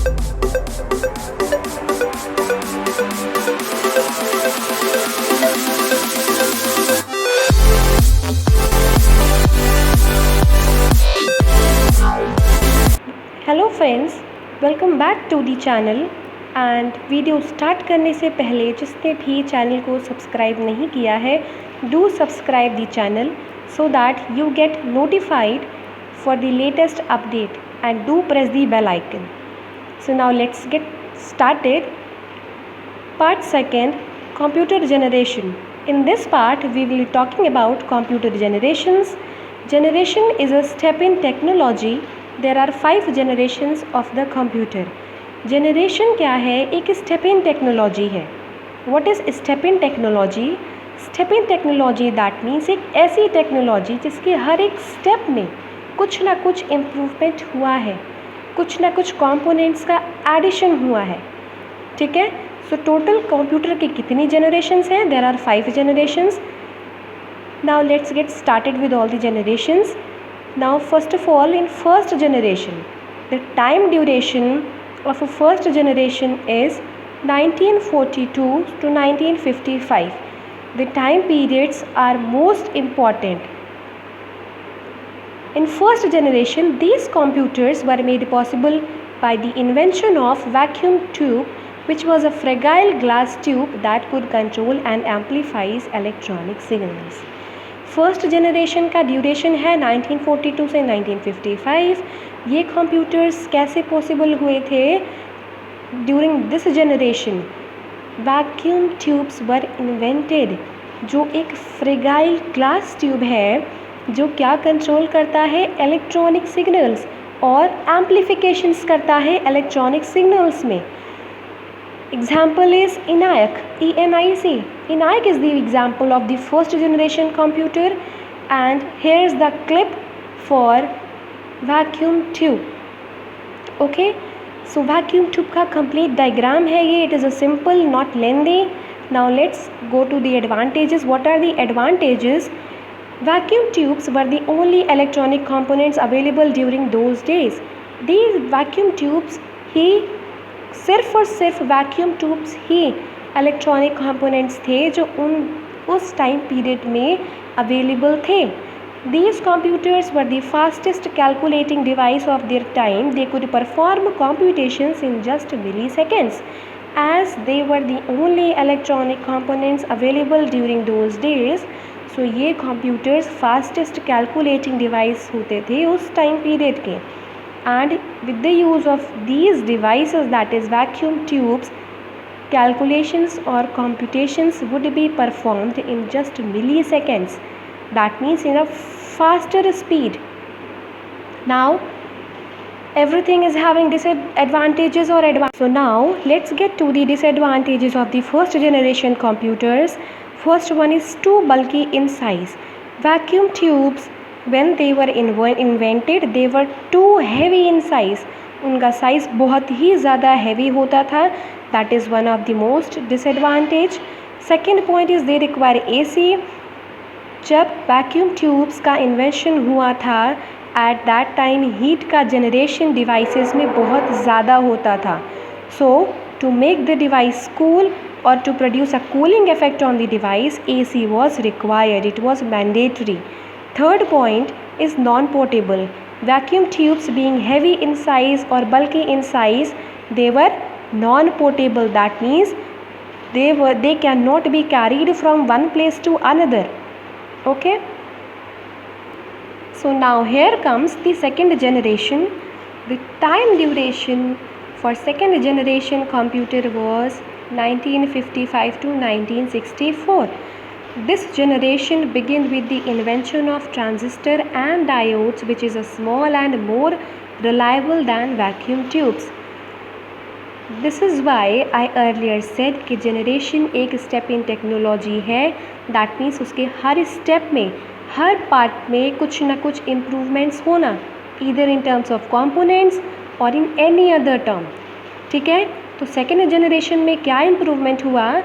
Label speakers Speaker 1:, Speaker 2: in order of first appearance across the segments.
Speaker 1: Hello friends, welcome back to the channel. And video start करने से पहले जिसने भी चैनल को सब्सक्राइब नहीं किया है, do subscribe the channel so that you get notified for the latest update and do press the bell icon. So now let's get started. Part 2, computer generation. In this part we will be talking about computer generations. Generation is a step in technology. There are 5 generations of the computer. Generation क्या है? एक step in technology है. What is step in technology? Step in technology that means एक ऐसी technology जिसके हर एक step में कुछ ना कुछ इम्प्रूवमेंट हुआ है, कुछ ना कुछ कंपोनेंट्स का एडिशन हुआ है. ठीक है. सो टोटल कंप्यूटर की कितनी जनरेशन्स हैं? There are 5 generations. Now let's get started with all the generations. Now first of all, in first generation, the time duration of a first generation is 1942 to 1955. The time periods are most important. In first generation, these computers were made possible by the invention of vacuum tube, which was a fragile glass tube that could control and amplify electronic signals. First generation का duration है 1942 से 1955. ये computers कैसे possible हुए थे? During this generation vacuum tubes were invented, जो एक fragile glass tube है जो क्या कंट्रोल करता है? इलेक्ट्रॉनिक सिग्नल्स और एम्प्लीफिकेशंस करता है इलेक्ट्रॉनिक सिग्नल्स में. Example is ENIAC, ENIC. ENIAC is the example of the first generation computer, and here is the clip for vacuum tube. Okay, so vacuum tube का complete diagram है ये. It is a simple, not lengthy. Now let's go to the advantages. What are the advantages? Vacuum tubes were the only electronic components available during those days. These vacuum tubes ही सिर्फ और सिर्फ vacuum tubes ही electronic components थे जो उस time period में available थे. These computers were the fastest calculating device of their time. They could perform computations in just milliseconds. As they were the only electronic components available during those days, so ये computers fastest calculating device होते थे उस time period के. And with the use of these devices, that is vacuum tubes, calculations or computations would be performed in just milliseconds. That means in a faster speed. Now everything is having disadvantages or advantages. So now let's get to the disadvantages of the first generation computers. First one is too bulky in size. Vacuum tubes, when they were invented, they were too heavy in size. उनका size बहुत ही ज़्यादा heavy होता था. That is one of the most disadvantage. Second point is they require AC. जब vacuum tubes का invention हुआ था, at that time heat का generation devices में बहुत ज़्यादा होता था. So to make the device cool or to produce a cooling effect on the device, AC was required. It was mandatory. Third point is non-portable. Vacuum tubes being heavy in size or bulky in size, they were non-portable. That means they cannot be carried from one place to another. Okay. So now here comes the second generation. The time duration for second generation computer was 1955 to 1964. This generation began with the invention of transistor and diodes, which is a small and more reliable than vacuum tubes. This is why I earlier said कि generation एक step in technology है. That means उसके हर step में, हर part में कुछ ना कुछ improvements होना, either in terms of components or in any other term. ठीक है. तो second generation में क्या improvement हुआ?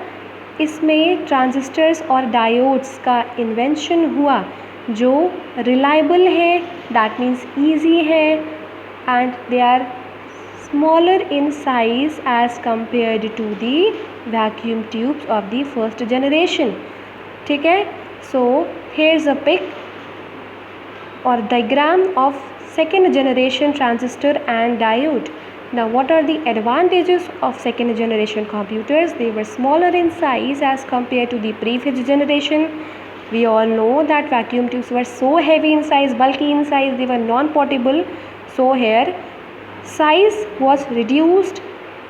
Speaker 1: इसमें ट्रांजिस्टर्स और डायोड्स का इन्वेंशन हुआ जो रिलायबल है. दैट मीन्स ईजी है and they are smaller in size as compared to the vacuum tubes of the first generation. ठीक है, so here's a pic or diagram of second generation transistor and diode. Now what are the advantages of second generation computers? They were smaller in size as compared to the previous generation. We all know that vacuum tubes were so heavy in size, bulky in size, they were non-portable. So here size was reduced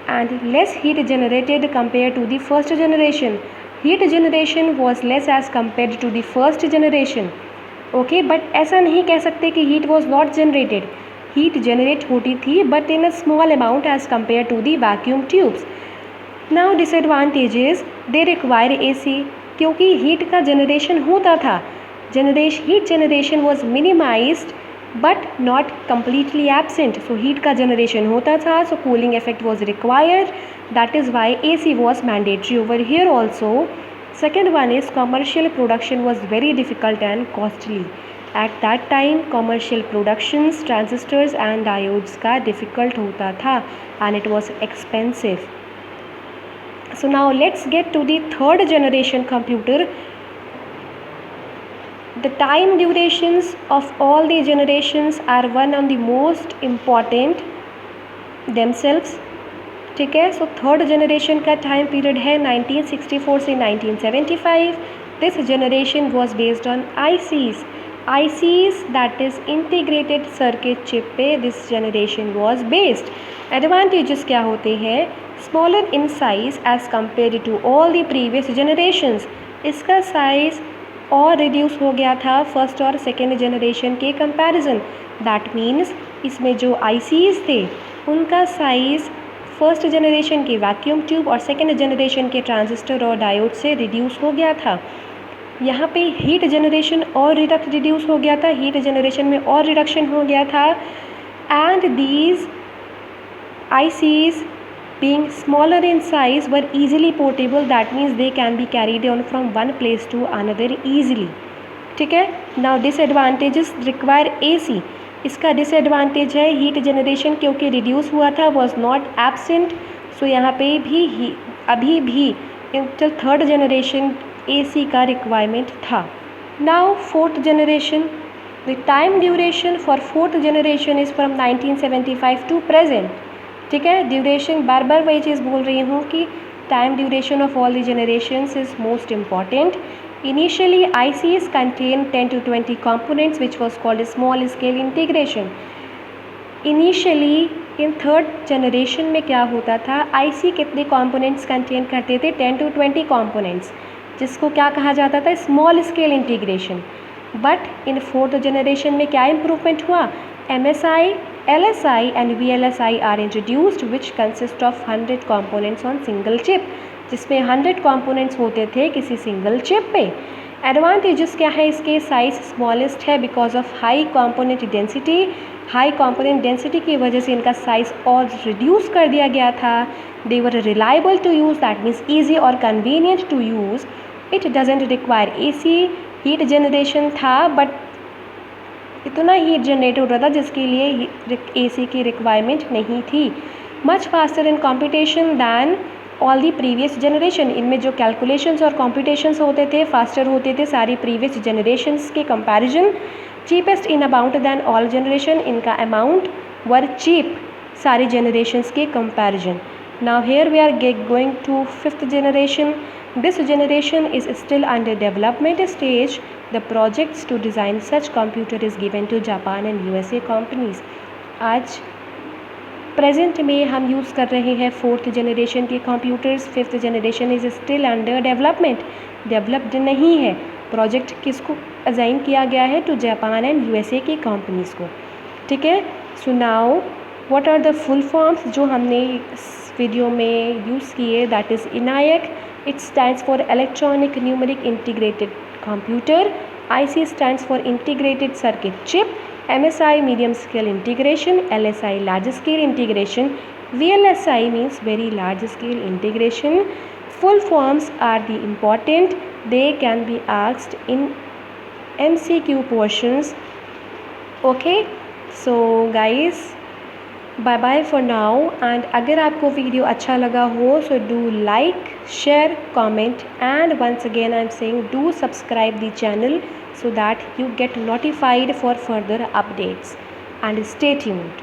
Speaker 1: and less heat generated compared to the first generation. Heat generation was less as compared to the first generation. Okay but ऐसा नहीं कह सकते कि heat was not generated, heat generate होती थी but in a small amount as compare to the vacuum tubes. Now disadvantages, they require AC क्योंकि heat का generation होता था. Heat generation was minimized but not completely absent. So heat का generation होता था, so cooling effect was required. That is why AC was mandatory over here also. Second one is commercial production was very difficult and costly. At that time commercial productions transistors and diodes का difficult होता था and it was expensive. So now let's get to the third generation computer. The time durations of all the generations are one of the most important themselves. ठीक है, so third generation का time period है 1964 से 1975. This generation was based on ICs that is integrated circuit chip पे this generation was based. Advantages क्या होते हैं? Smaller in size as compare to all the previous generations. इसका size और reduce हो गया था फर्स्ट और सेकेंड जनरेशन के कंपैरिजन. दैट मीन्स इसमें जो ICs थे उनका साइज़ फर्स्ट जनरेशन के वैक्यूम ट्यूब और सेकेंड जनरेशन के ट्रांजिस्टर और डायोड से रिड्यूस हो गया था. यहाँ पे हीट जनरेशन और रिड्यूस हो गया था, हीट जनरेशन में और रिडक्शन हो गया था. And these ICs being smaller in size were easily portable. That means they can be carried on from one place to another easily. ठीक है. Now disadvantages require AC. इसका डिसएडवांटेज है heat generation क्योंकि reduce हुआ था was not absent. सो यहाँ पे भी अभी भी इंटर थर्ड जनरेशन AC का रिक्वायरमेंट था. Now fourth generation, the time duration for fourth generation is from 1975 to present. ठीक है, ड्यूरेशन बार बार वही चीज़ बोल रही हूँ कि time duration of all the generations is most important. Initially, ICs contained 10 to 20 components, which was called small scale integration. Initially, in third generation में क्या होता था? IC कितने components contain करते थे? 10 to 20 components, जिसको क्या कहा जाता था? Small scale integration. But in fourth generation में क्या improvement हुआ? MSI, LSI and VLSI are introduced, which consist of 100 components on single chip. जिसमें 100 कंपोनेंट्स होते थे किसी सिंगल चिप पे. एडवांटेजेस क्या है इसके? साइज स्मॉलेस्ट है because of high component density. High component density की वजह से इनका साइज और रिड्यूस कर दिया गया था. They were reliable to use, that means easy और convenient to use. It doesn't require AC. Heat generation था बट इतना हीट जनरेट हो रहा था जिसके लिए AC की रिक्वायरमेंट नहीं थी. Much faster in competition than all the previous generation. इनमें जो कैलकुलेशंस और कॉम्पिटिशन्स होते थे फास्टर होते थे सारी प्रीवियस जनरेशन्स के comparison. Cheapest in amount than all generation. इनका अमाउंट वर चीप सारी जनरेशन्स के comparison. Now here we are going to fifth generation. This generation is still under development stage. The projects to design such computer is given to Japan and USA companies. आज present में हम use कर रहे हैं fourth generation के computers. Fifth generation is still under development, developed नहीं है. Project किसको असाइन किया गया है? टू जापान एंड USA की कंपनीज़ को. ठीक है. So now what are the full forms जो हमने इस वीडियो में यूज़ किए? That is ENIAC. It stands for electronic numeric integrated computer. IC stands for integrated circuit chip. MSI medium scale integration, LSI large scale integration, VLSI means very large scale integration. Full forms are the important. They can be asked in MCQ portions. Okay, so guys, bye bye for now. And अगर आपको video अच्छा लगा हो so do like, share, comment, and once again I am saying do subscribe the channel so that you get notified for further updates, and stay tuned.